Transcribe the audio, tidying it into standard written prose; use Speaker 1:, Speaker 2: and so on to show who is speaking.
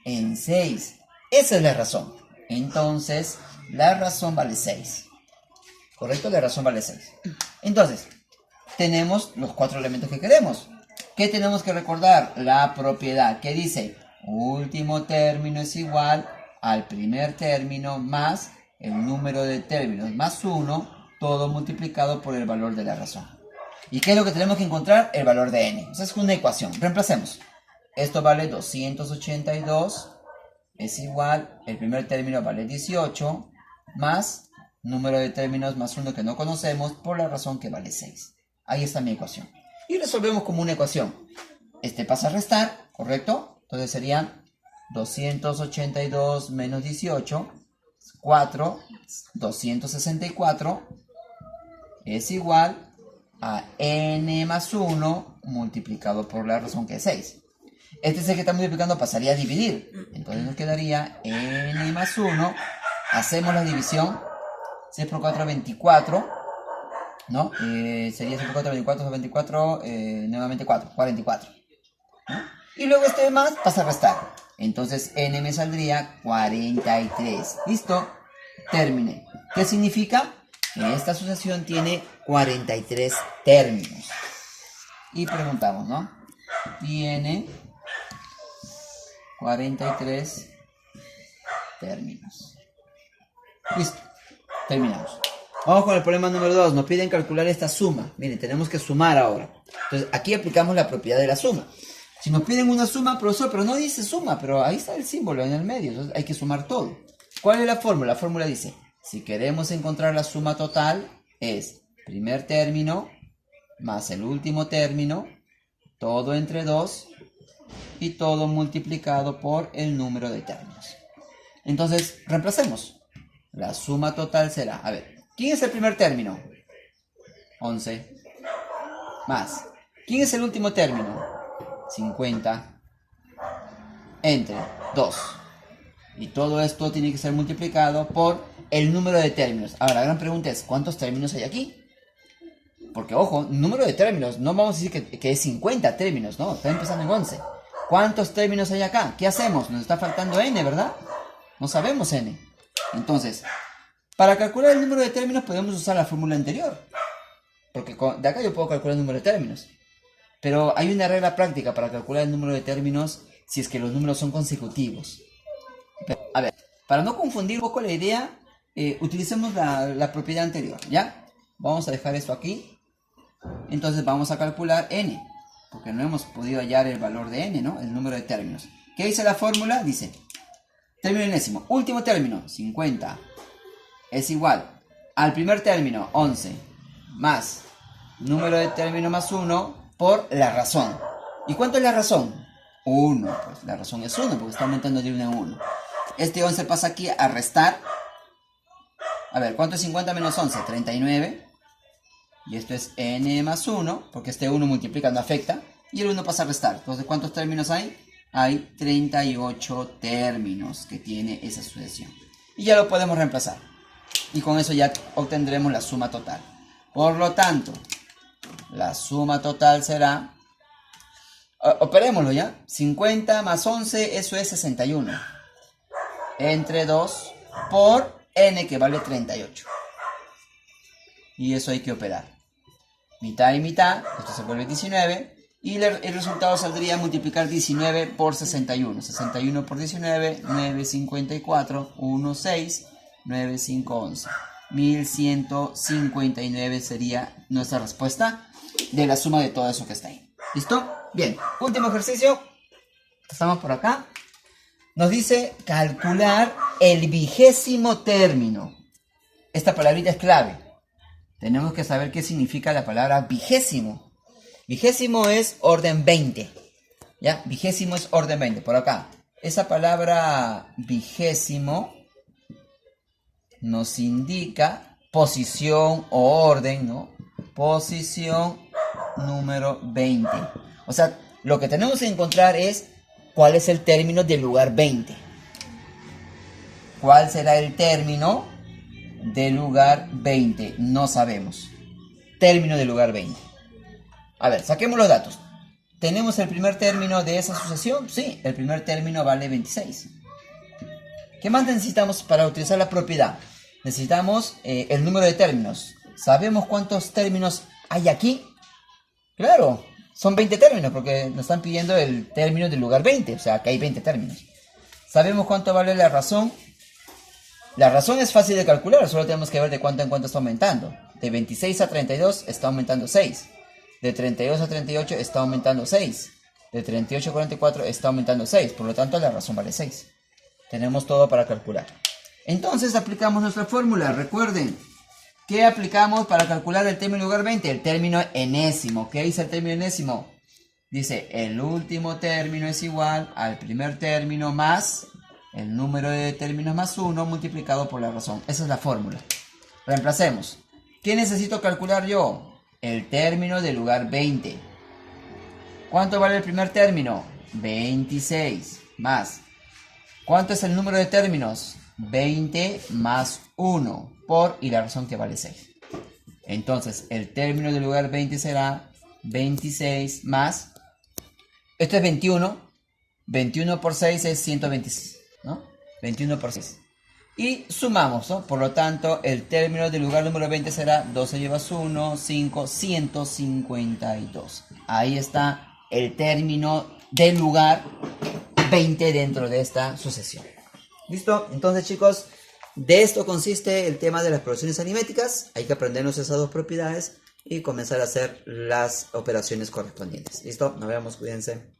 Speaker 1: en 6. Esa es la razón. Entonces, la razón vale 6. ¿Correcto? La razón vale 6. Entonces, tenemos los 4 elementos que queremos. ¿Qué tenemos que recordar? La propiedad que dice último término es igual al primer término más el número de términos más 1, todo multiplicado por el valor de la razón. ¿Y qué es lo que tenemos que encontrar? El valor de n. Esa es una ecuación. Reemplacemos. Esto vale 282, es igual, el primer término vale 18, más número de términos más 1 que no conocemos, por la razón que vale 6. Ahí está mi ecuación. Y resolvemos como una ecuación. Este pasa a restar, ¿correcto? Entonces serían 282 menos 18, 4, 264, es igual a n más 1 multiplicado por la razón que es 6. Este es el que está multiplicando, pasaría a dividir. Entonces nos quedaría n más 1. Hacemos la división. 6 por 4, 24. ¿No? Sería 6 por 4, 24, 24, nuevamente 4, 44. ¿No? Y luego este más pasa a restar. Entonces n me saldría 43. ¿Listo? Terminé. ¿Qué significa? Que esta sucesión tiene 43 términos. Y preguntamos, ¿no? Tiene 43 términos. Listo. Terminamos. Vamos con el problema número 2. Nos piden calcular esta suma. Miren, tenemos que sumar ahora. Entonces, aquí aplicamos la propiedad de la suma. Si nos piden una suma, profesor, pero no dice suma, pero ahí está el símbolo en el medio. Entonces, hay que sumar todo. ¿Cuál es la fórmula? La fórmula dice, si queremos encontrar la suma total, es primer término más el último término, todo entre 2, y todo multiplicado por el número de términos. Entonces, reemplacemos. La suma total será, a ver, ¿quién es el primer término? 11. Más. ¿Quién es el último término? 50. Entre 2. Y todo esto tiene que ser multiplicado por el número de términos. Ahora, la gran pregunta es, ¿cuántos términos hay aquí? Porque, ojo, número de términos, no vamos a decir que es 50 términos, no, está empezando en 11. ¿Cuántos términos hay acá? ¿Qué hacemos? Nos está faltando n, ¿verdad? No sabemos n. Entonces, para calcular el número de términos podemos usar la fórmula anterior. Porque de acá yo puedo calcular el número de términos. Pero hay una regla práctica para calcular el número de términos si es que los números son consecutivos. A ver, para no confundir un poco la idea, utilicemos la propiedad anterior, ¿ya? Vamos a dejar esto aquí. Entonces vamos a calcular n. Porque no hemos podido hallar el valor de n, ¿no? El número de términos. ¿Qué dice la fórmula? Dice, término enésimo, último término, 50, es igual al primer término, 11, más número de término más 1 por la razón. ¿Y cuánto es la razón? 1, pues la razón es 1 porque está aumentando de 1 en 1. Este 11 pasa aquí a restar. A ver, ¿cuánto es 50 menos 11? 39. Y esto es n más 1, porque este 1 multiplica, no afecta. Y el 1 pasa a restar. Entonces, ¿cuántos términos hay? Hay 38 términos que tiene esa sucesión. Y ya lo podemos reemplazar. Y con eso ya obtendremos la suma total. Por lo tanto, la suma total será... operémoslo ya. 50 más 11, eso es 61. Entre 2 por n, que vale 38. Y eso hay que operar. Mitad y mitad, esto se vuelve 19. Y el resultado saldría a multiplicar 19 por 61. 61 por 19, 954, 1, 6, 9, 5, 11. 1159 sería nuestra respuesta de la suma de todo eso que está ahí. ¿Listo? Bien, último ejercicio. Estamos por acá. Nos dice calcular el 20º término. Esta palabrita es clave. Tenemos que saber qué significa la palabra 20º. 20º es orden 20. ¿Ya? 20º es orden 20. Por acá. Esa palabra 20º nos indica posición o orden, ¿no? Posición número 20. O sea, lo que tenemos que encontrar es cuál es el término del lugar 20. ¿Cuál será el término del lugar 20? No sabemos. Término del lugar 20. A ver, saquemos los datos. ¿tenemos el primer término de esa sucesión? Sí, el primer término vale 26. ¿Qué más necesitamos para utilizar la propiedad? Necesitamos el número de términos. ¿Sabemos cuántos términos hay aquí? Claro, son 20 términos porque nos están pidiendo el término del lugar 20. O sea, que hay 20 términos. ¿Sabemos cuánto vale la razón? La razón es fácil de calcular, solo tenemos que ver de cuánto en cuánto está aumentando. De 26 a 32 está aumentando 6. De 32 a 38 está aumentando 6. De 38 a 44 está aumentando 6. Por lo tanto, la razón vale 6. Tenemos todo para calcular. Entonces, aplicamos nuestra fórmula. Recuerden, ¿qué aplicamos para calcular el término lugar 20? El término enésimo. ¿Qué dice el término enésimo? Dice, el último término es igual al primer término más el número de términos más 1 multiplicado por la razón. Esa es la fórmula. Reemplacemos. ¿Qué necesito calcular yo? El término del lugar 20. ¿Cuánto vale el primer término? 26 más. ¿Cuánto es el número de términos? 20 más 1 por y la razón que vale 6. Entonces, el término del lugar 20 será 26 más. Esto es 21. 21 por 6 es 126, ¿no? 21 por 6. Y sumamos, ¿no? Por lo tanto, el término del lugar número 20 será 12 llevas 1, 5, 152. Ahí está el término del lugar 20 dentro de esta sucesión. ¿Listo? Entonces, chicos, de esto consiste el tema de las progresiones aritméticas. Hay que aprendernos esas dos propiedades y comenzar a hacer las operaciones correspondientes. ¿Listo? Nos vemos, cuídense.